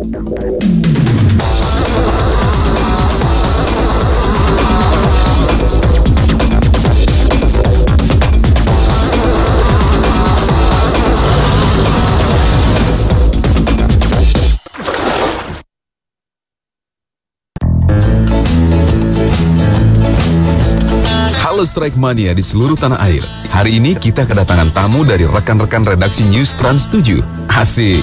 Halo Strike Mania di seluruh tanah air. Hari ini kita kedatangan tamu dari rekan-rekan redaksi News Trans 7. Asik.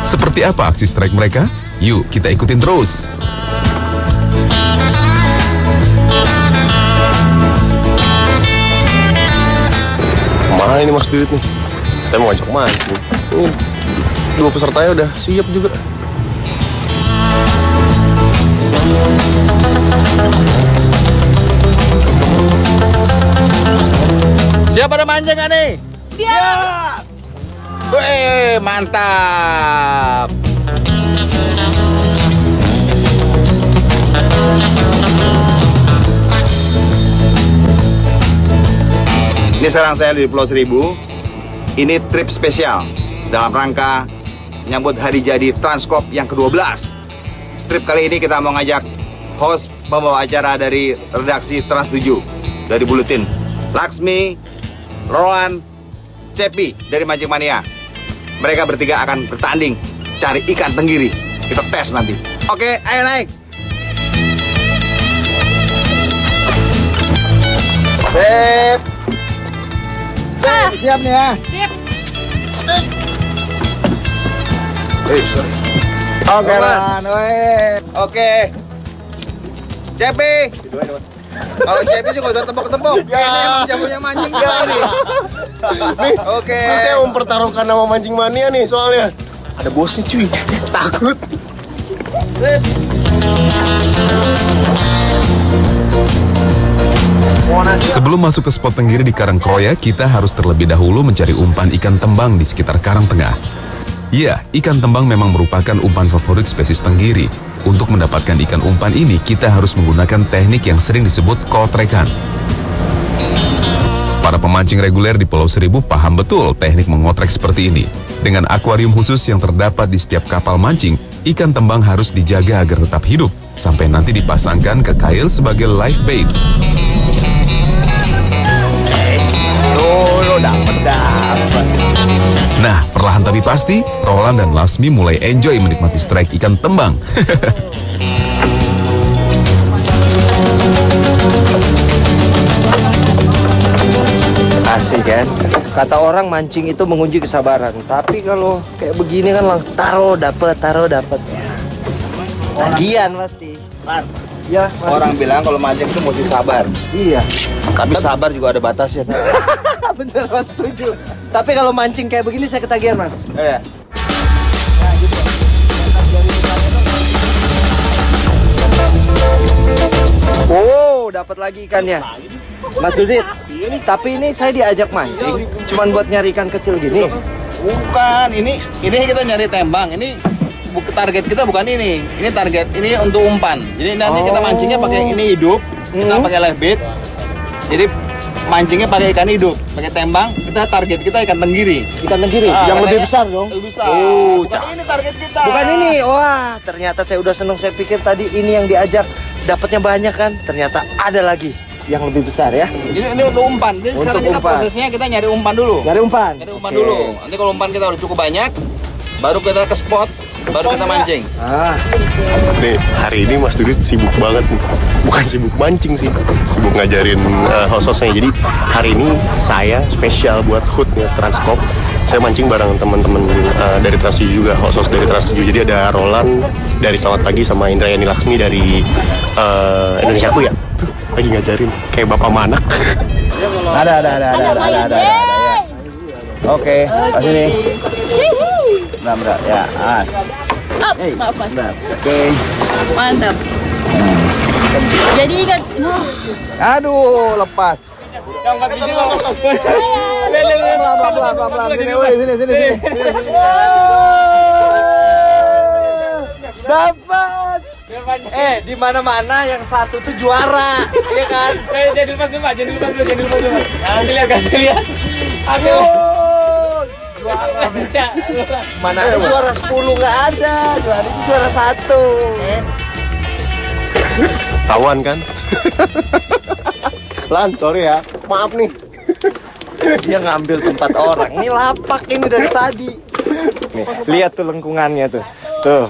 Seperti apa aksi strike mereka? Yuk kita ikutin terus. Mana ini Mas Dirit nih? Saya mau ngajak mancing. Dua pesertanya udah siap juga. Siap pada mancing gak nih? Siap! Wih, mantap! Ini sekarang saya di Pulau Seribu. Ini trip spesial dalam rangka menyambut hari jadi Transcorp yang ke-12. Trip kali ini kita mau ngajak host pembawa acara dari redaksi Trans 7 dari Buletin, Laksmi, Rowan, Cepi dari Mancing Mania. Mereka bertiga akan bertanding cari ikan tenggiri. Kita tes nanti. Oke, ayo naik. Sip. Siap nih ya. Sip. Oke, Ran. Oke. Cepi. Kalau Cepi sih gak usah tepuk-tepuk. Ya. Ini emang jagonya mancing ya nih. Nih, Oke. ini saya mempertaruhkan nama Mancing Mania nih soalnya. Ada bosnya cuy. Takut. Sebelum masuk ke spot tenggiri di Karangkroya, kita harus terlebih dahulu mencari umpan ikan tembang di sekitar Karang Tengah. Ya, ikan tembang memang merupakan umpan favorit spesies tenggiri. Untuk mendapatkan ikan umpan ini, kita harus menggunakan teknik yang sering disebut kotrekan. Para pemancing reguler di Pulau Seribu paham betul teknik mengotrek seperti ini. Dengan akuarium khusus yang terdapat di setiap kapal mancing, ikan tembang harus dijaga agar tetap hidup, sampai nanti dipasangkan ke kail sebagai live bait. Nah, perlahan tapi pasti, Roland dan Lasmi mulai enjoy menikmati strike ikan tembang. Asik kan? Kata orang mancing itu menguji kesabaran. Tapi kalau kayak begini kan langsung taruh dapet. Tagihan pasti. Ya, Orang bilang kalau mancing itu mesti sabar. iya. Tapi sabar juga ada batasnya. Bener, Mas, setuju. Tapi kalau mancing kayak begini saya ketagihan, Mas. Iya. Oh, dapat lagi ikannya. Mas Dudit, tapi ini saya diajak mancing, cuman buat nyari ikan kecil gini. Bukan, ini kita nyari tembang. Ini target kita bukan ini. Ini target ini untuk umpan. Jadi nanti kita mancingnya pakai ini hidup. Kita pakai live bait. Jadi mancingnya pakai ikan hidup, pakai tembang. Kita target kita ikan tenggiri. Ikan tenggiri yang lebih besar dong. Lebih besar. Oh, bukan ini target kita. Bukan ini. Wah, ternyata saya udah seneng. Saya pikir tadi ini yang diajak dapatnya banyak kan. Ternyata ada lagi yang lebih besar ya. Ini untuk umpan. Jadi sekarang kita prosesnya kita nyari umpan dulu. Nyari umpan. Nyari umpan dulu. Nanti kalau umpan kita udah cukup banyak, baru kita ke spot, baru kita mancing. Nih, hari ini Mas Dirit sibuk banget nih. Bukan sibuk mancing sih, sibuk ngajarin host-hostnya. Jadi hari ini saya spesial buat HUT-nya Transcorp. Saya mancing bareng teman-teman dari Trans 7 juga, host-host dari Trans 7. Jadi ada Roland dari Selamat Pagi sama Indrayani Laksmi dari Indonesia Aku ya. Tuh, lagi ngajarin kayak bapak manak. Ada. Ya. Oke, pas ini. Bentar, ya. Maaf, Mas. Oke. Mantap. Jadi ikan. Aduh, lepas. Pelan. Sini. Dapat. Di mana-mana yang satu tuh juara, iya kan? Jangan dilepas dulu, Pak. Jangan dilepas dulu. Kasih lihat. Aduh. Juara. Mana ada juara 10, nggak ada. Juara 1. Tawan kan? Lan, sorry ya. Maaf nih. Dia ngambil tempat orang. Ini lapak ini dari tadi. Nih, lihat tuh lengkungannya tuh. Tuh.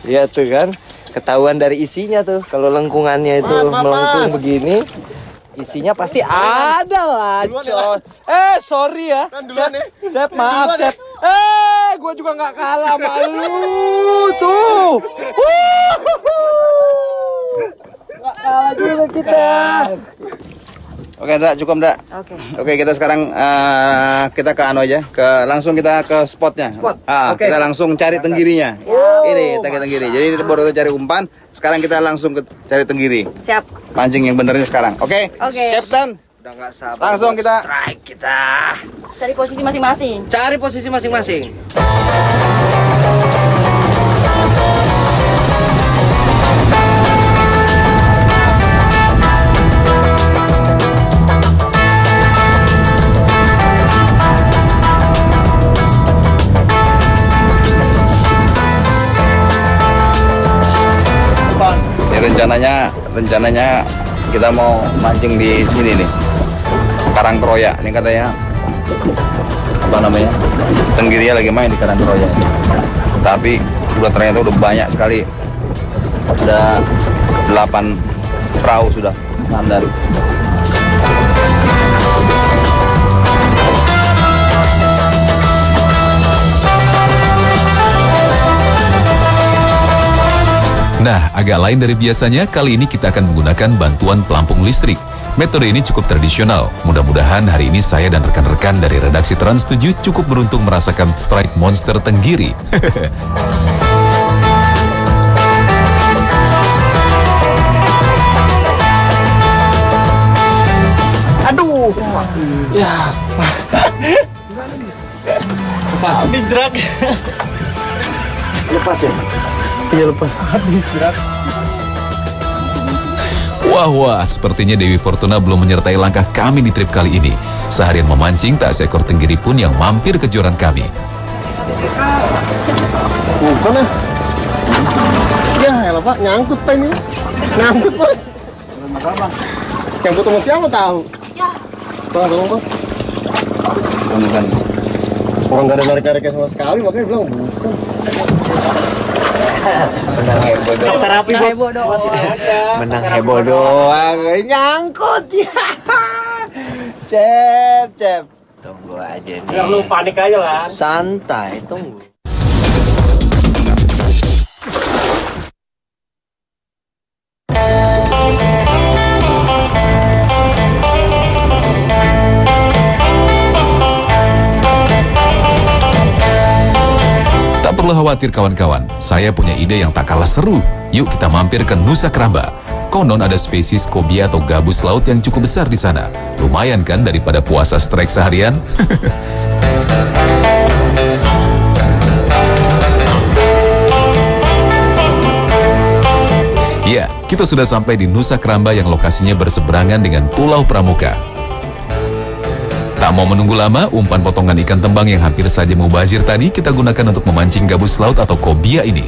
Lihat tuh kan. Ketahuan dari isinya tuh. Kalau lengkungannya itu melengkung begini, isinya pasti ada lah, Coy. Sorry ya. Cep, maaf, Cep. Gue juga nggak kalah sama lu. Tuh. Nggak kalah juga kita. Oke, Nda, cukup, Nda. Oke, kita sekarang kita ke anu aja, langsung kita ke spotnya. Kita langsung cari tenggirinya. Ini cari tenggiri. Jadi ini baru cari umpan, sekarang kita langsung cari tenggiri. Siap. Mancing yang benernya sekarang. Oke? Captain. Udah nggak sabar. Langsung kita strike kita. Cari posisi masing-masing. Cari posisi masing-masing. rencananya kita mau mancing di sini nih, Karangkroya. Ini katanya apa namanya, tenggirinya lagi main di Karangkroya. Tapi ternyata udah banyak sekali, ada 8 perahu sudah sandar. Nah, agak lain dari biasanya, kali ini kita akan menggunakan bantuan pelampung listrik. Metode ini cukup tradisional. Mudah-mudahan hari ini saya dan rekan-rekan dari redaksi Trans 7 cukup beruntung merasakan strike monster tenggiri. Aduh. Ya. Lepas. Dijrak. Lepas ya? Iya lepas. Wah, sepertinya Dewi Fortuna belum menyertai langkah kami di trip kali ini. Seharian memancing, tak seekor tenggiri pun yang mampir ke joran kami. Bukan ah. Ya elah Pak, nyangkut Pak ini. Nyangkut Bos. Nyangkut sama siapa tahu? Ya. Tolong Pak. Orang gak ada narik-nariknya sama sekali, makanya bilang bukan. Menang heboh doang. Terapi Menang heboh doang. Nyangkut ya. Cep. Tunggu aja nih. Biar lu panik aja lah. Santai, tunggu. Tak perlu khawatir kawan-kawan, saya punya ide yang tak kalah seru. Yuk kita mampir ke Nusa Keramba. Konon ada spesies kobia atau gabus laut yang cukup besar di sana. Lumayan kan daripada puasa strike seharian? Ya, kita sudah sampai di Nusa Keramba yang lokasinya berseberangan dengan Pulau Pramuka. Tak mau menunggu lama, umpan potongan ikan tembang yang hampir saja mubazir tadi kita gunakan untuk memancing gabus laut atau kobia ini.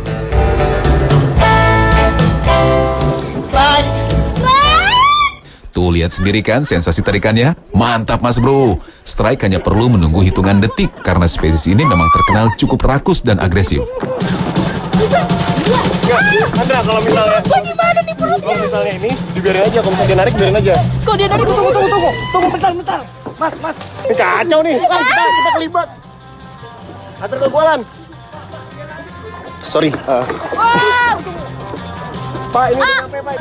Tuh, lihat sendiri kan sensasi tarikannya? Mantap Mas Bro. Strike hanya perlu menunggu hitungan detik karena spesies ini memang terkenal cukup rakus dan agresif. Andra, kalau misalnya ini dibiarin aja, kalau misalnya dia narik biarin aja. Kok dia narik? Tunggu bentar. Mas. Ini kacau nih. Lan, kita kelibat. Atur ke gua, Lan. Sorry. Wow. Pak, ini kenapa, Pak?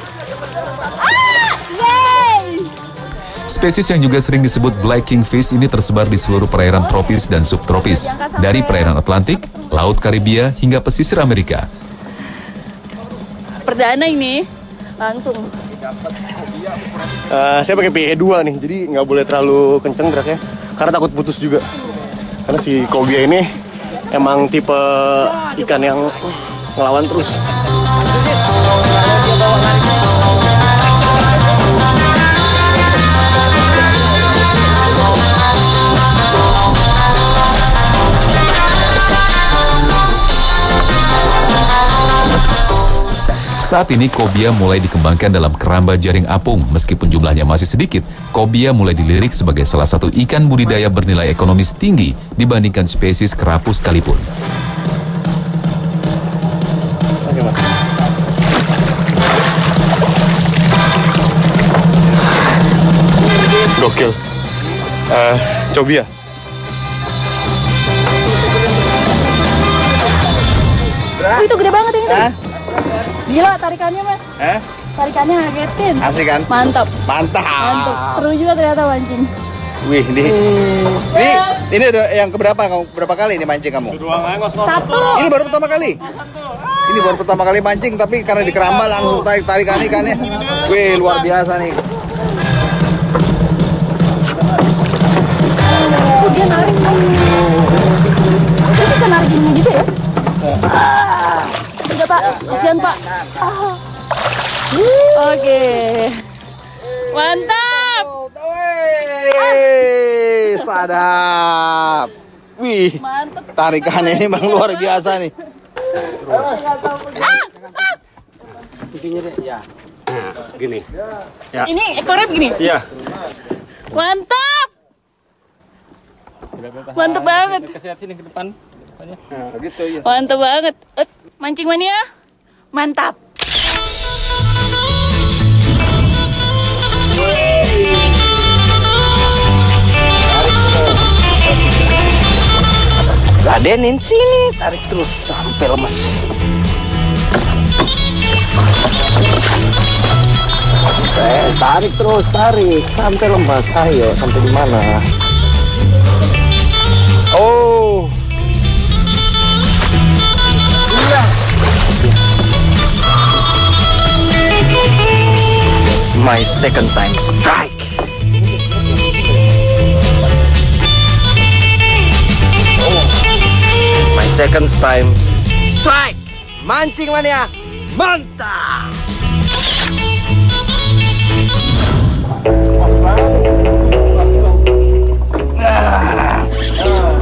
Yeay. Spesies yang juga sering disebut black kingfish ini tersebar di seluruh perairan tropis dan subtropis, dari perairan Atlantik, Laut Karibia, hingga pesisir Amerika. Perdana ini langsung. Saya pakai PE2 nih, jadi nggak boleh terlalu kenceng geraknya, karena takut putus juga. Karena si kobia ini emang tipe ikan yang ngelawan terus. Saat ini kobia mulai dikembangkan dalam keramba jaring apung. Meskipun jumlahnya masih sedikit, kobia mulai dilirik sebagai salah satu ikan budidaya bernilai ekonomis tinggi dibandingkan spesies kerapu sekalipun. Gokil. Cobia. Itu gede banget ini. Gila tarikannya, Mas. Tarikannya ngagetin. Asik kan? Mantap. Mantap. Mantap. Seru juga ternyata mancing. Wih, ini udah yang keberapa kamu? Berapa kali ini mancing kamu? Satu. Ini baru pertama kali. Ini baru pertama kali mancing, tapi karena di keramba langsung tarik ikannya. Wih, luar biasa nih. Oh, dia narik. Dia bisa narik gini gitu ya? Tidak, Pak. Kasihan, Pak. Oke. Mantap. Wih, sadap. Wih, Mantap. tarikannya ini memang luar biasa nih. Gini. Ini ekornya begini. Iya. Mantap. Mantap banget. Kasih sini ke depan. Gitu ya. Mantap banget. Mancing mania. Mantap. Ladenin sini, tarik terus sampai lemes. Tarik terus, tarik sampai lemas. Ayo, sampai di mana? Oh. My second time strike. My second time strike. Mancing mania. Mantap.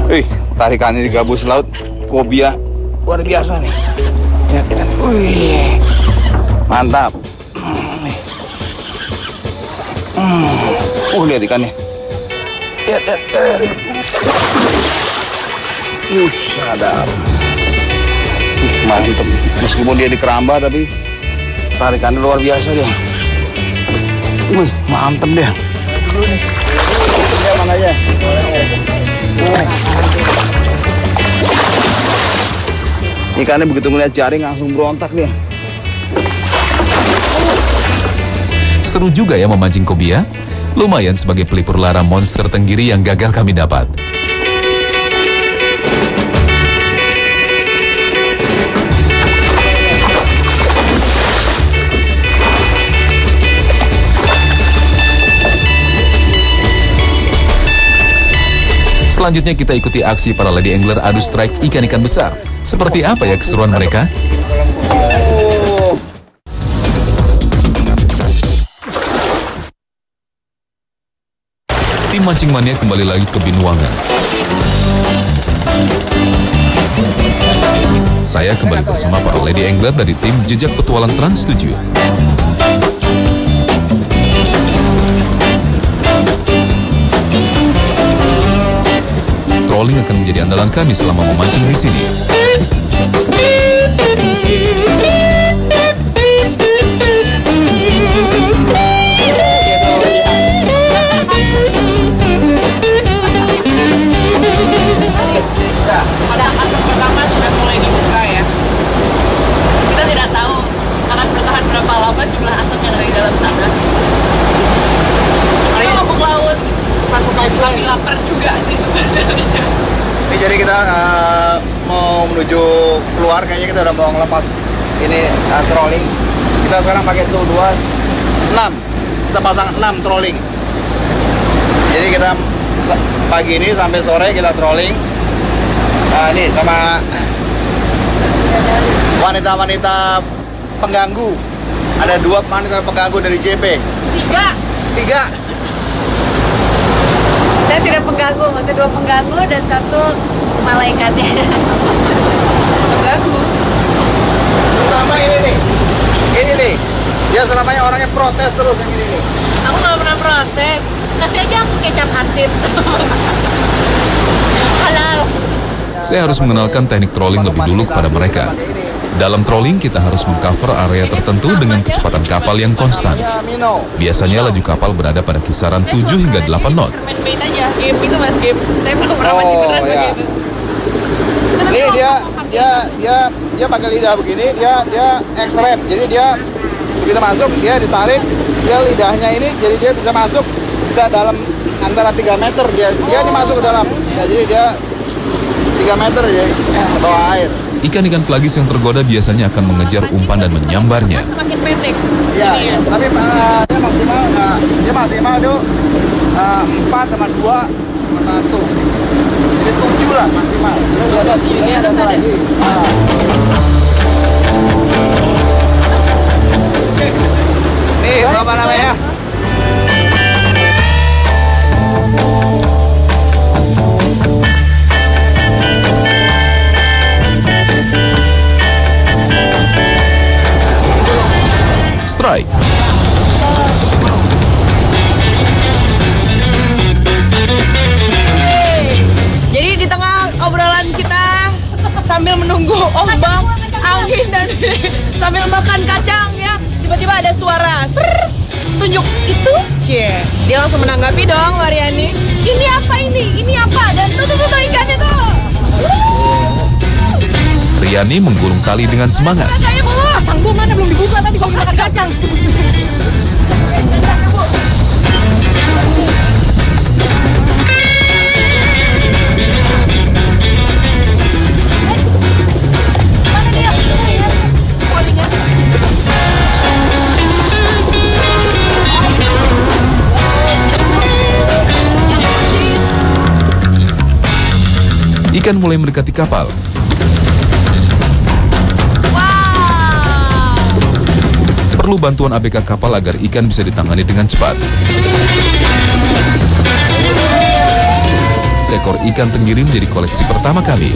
Wih, tarikannya di gabus laut kobia luar biasa nih. Lihat kan. Wih. Mantap. Lihat ikannya. Lihat. Sadap. Mantap. Meskipun dia di keramba tapi tarikannya luar biasa dia. Wih, mantap dia. Mana aja? Ikannya begitu ngeliat jaring langsung berontak dia. Seru juga ya memancing kobia. Lumayan sebagai pelipur lara monster tenggiri yang gagal kami dapat. Selanjutnya kita ikuti aksi para lady angler adu strike ikan-ikan besar. Seperti apa ya keseruan mereka? Tim Mancing Mania kembali lagi ke Binuangan. Saya kembali bersama para lady angler dari tim Jejak Petualang Trans 7. Trolling akan menjadi andalan kami selama memancing di sini. Kotak asap pertama sudah mulai dibuka ya. Kita tidak tahu akan bertahan berapa lama jumlah asap yang ada di dalam sana. Kita mabuk laut, tapi lapar juga sih sebenarnya. Ini jadi kita mau menuju keluar, kayaknya kita udah mau ngelepas ini trolling. Kita sekarang pakai tool 2 6. Kita pasang 6 trolling. Jadi kita pagi ini sampai sore kita trolling. Ini sama wanita-wanita pengganggu. Ada 2 wanita pengganggu dari JP. 3. Saya tidak pengganggu, maksudnya 2 pengganggu dan 1 malaikatnya. Pengganggu. Pertama ini nih. Ini nih, dia selamanya orangnya protes terus yang gini nih. Aku nggak pernah protes. Kasih aja aku kecap asin. Halal. Saya harus mengenalkan teknik trolling lebih dulu kepada mereka. Dalam trolling, kita harus mengcover area tertentu dengan kecepatan kapal yang konstan. Biasanya laju kapal berada pada kisaran 7 hingga 8 knot. Main bait aja, game itu mas, game. Saya belum pernah mancing beneran begitu. Ini dia pakai lidah begini, dia X-ray. Jadi dia begitu masuk, dia ditarik, dia lidahnya ini, jadi dia bisa masuk bisa dalam antara 3 meter dia ini masuk ke dalam. Ya, jadi dia 3 meter ya bawah air. Ikan-ikan pelagis yang tergoda biasanya akan mengejar umpan dan menyambarnya. Semakin pendek. Iya, tapi dia maksimal itu 4 sama 2 sama 1. Jadi 7 lah maksimal. Di atas ada. Nih, apa namanya? Strike. Jadi di tengah obrolan kita sambil menunggu ombak, angin dan sambil makan kacang ya, tiba-tiba ada suara ser, tunjuk itu, dia langsung menanggapi dong Mariani. Ini apa ini? Ini apa? Dan tuh ikannya tuh. Riani menggulung tali dengan semangat. Saya mau kacang gua mana belum dibuka tadi gua kasih kacang. Ikan mulai mendekati kapal. Perlu bantuan ABK kapal agar ikan bisa ditangani dengan cepat. Seekor ikan tenggiri menjadi koleksi pertama kami.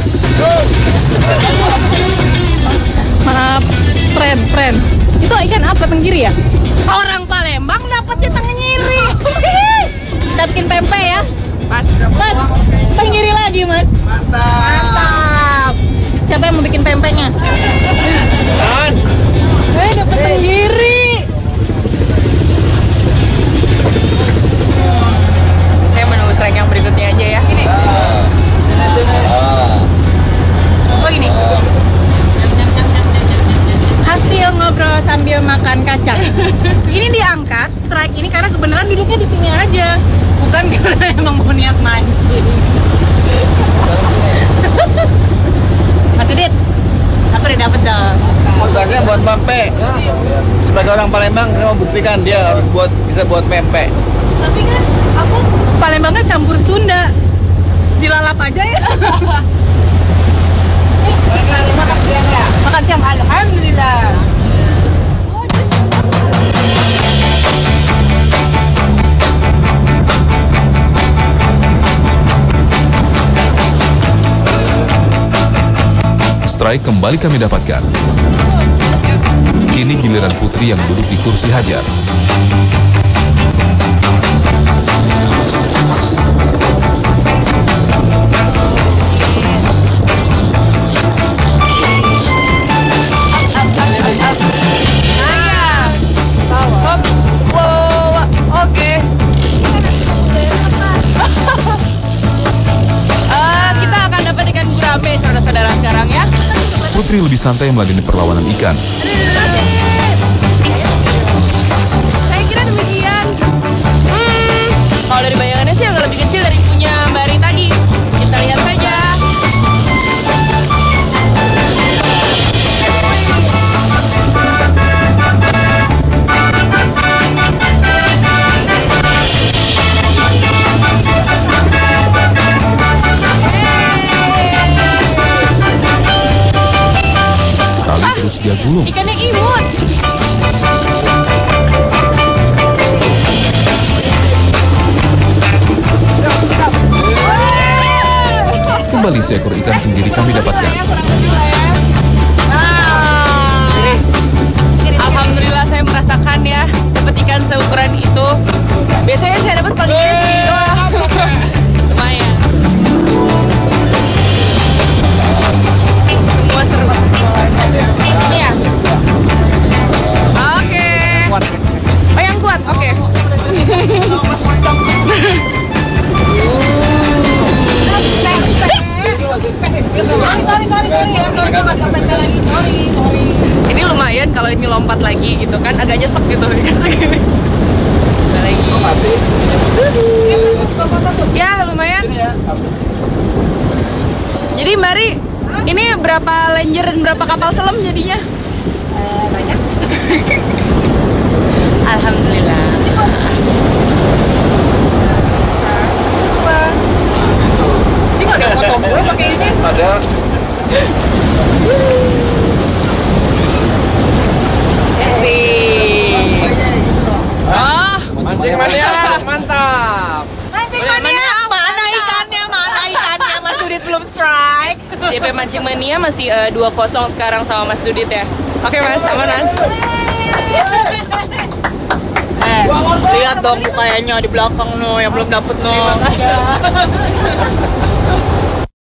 Maaf, friend. Itu ikan apa tenggiri ya? Orang Palembang dapetnya tenggiri. Kita bikin pempek ya. Mas, Tenggiri lagi mas. Mantap. Siapa yang mau bikin pempeknya? Dapat tenggiri. saya menunggu strike yang berikutnya aja ya. Ini. Oh gini. Hasil ngobrol sambil makan kacang. Ini diangkat strike ini karena kebenaran duduknya di sini aja, bukan karena emang mau niat mancing. Mas Udit, aku udah dapet dong. Tugasnya buat pempek. Sebagai orang Palembang, saya mau buktikan dia harus bisa buat pempek. Tapi kan aku Palembangnya campur Sunda. Dilalap aja ya. Makan siang ya? Makan siang, alhamdulillah. Strike kembali kami dapatkan. Kini giliran Putri yang duduk di kursi hajar. Oke. Kita akan dapat ikan gurame saudara-saudara sekarang ya. Putri lebih santai meladeni perlawanan ikan. Saya kira demikian. Kalau dari bayangannya sih agak lebih kecil dari punya Mbak Ri tadi. Kita lihat saja. Tali terus dia gulung. Ikannya imut. Kembali seekor ikan tenggiri kami dapatkan. Alhamdulillah ikan seukuran itu. Biasanya saya dapat paling gede segini doang. Lumayan. Semua seru. Ini ya. Oke. Oh yang kuat, oke. Ini lumayan kalau ini lompat lagi gitu kan, agak nyesek gitu ikan segini. Ada lagi. Ya lumayan. Jadi Mbak Ri, ini berapa Ranger dan berapa kapal selam jadinya? Banyak. Alhamdulillah. Ini nggak ada motor gue pakai ini. Ada. Oh, Mancing mania, mantap. Mancing mania, mana ikannya? Mana ikannya? Mas Dudit belum strike. JP Mancing Mania masih 2-0 sekarang sama Mas Dudit ya. Oke Mas, aman Mas. Lihat dong mukanya di belakang no, yang belum dapet no.